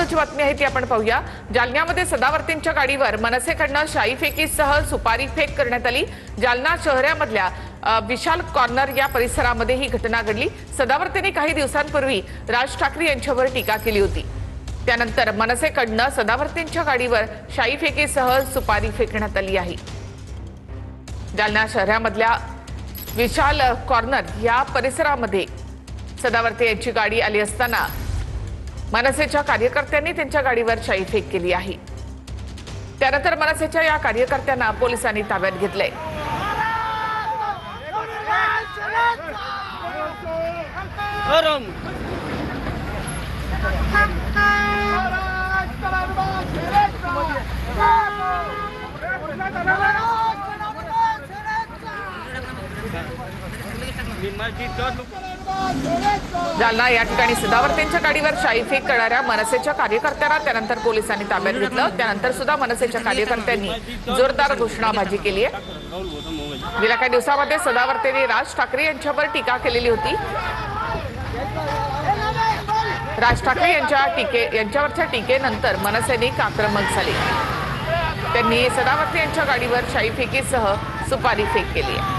महत्त्वाची बातमी आहे ती आपण पाहूया। जालन्यामध्ये सदावर्तींच्या गाडीवर मनसेकडून शाई फेकीसह सुपारी फेक करण्यात आली। जालना शहरामधल्या विशाल कॉर्नर या परिसरामध्ये ही घटना घडली। सदावर्तींनी काही दिवसांपूर्वी राज ठाकरे यांच्यावर टीका केली होती। त्यानंतर मनसेकडून सदावर्तींच्या गाडीवर शाई फेकीसह सुपारी फेकण्यात आली आहे। जालना शहरामधल्या विशाल कॉर्नर या परिसरामध्ये सदावर्ती यांची गाडी आली असताना मनसेच्या कार्यकर्त्यांनी त्यांच्या गाडीवर शाई फेक केली आहे। त्यानंतर मनसेच्या या कार्यकर्त्यांना पोलिसांनी ताब्यात घेतले। जालना या ठिकाणी सदावर्तींच्या गाडीवर शाई फेक करणाऱ्या मनसेच्या कार्यकर्त्यांना त्यानंतर पोलिसांनी ताब्यात घेतलं। त्यानंतर सुद्धा मनसेच्या कार्यकर्त्यांनी जोरदार घोषणाबाजी केली आहे। गेल्या काही दिवसांमध्ये सदावर्तींनी राज ठाकरे यांच्यावर टीका केलेली होती। राज ठाकरे यांच्यावरच्या टीकेनंतर मनसैनिक आक्रमक झाले। त्यांनी सदावर्ती यांच्या गाडीवर शाई फेकीसह सुपारी फेक केली आहे।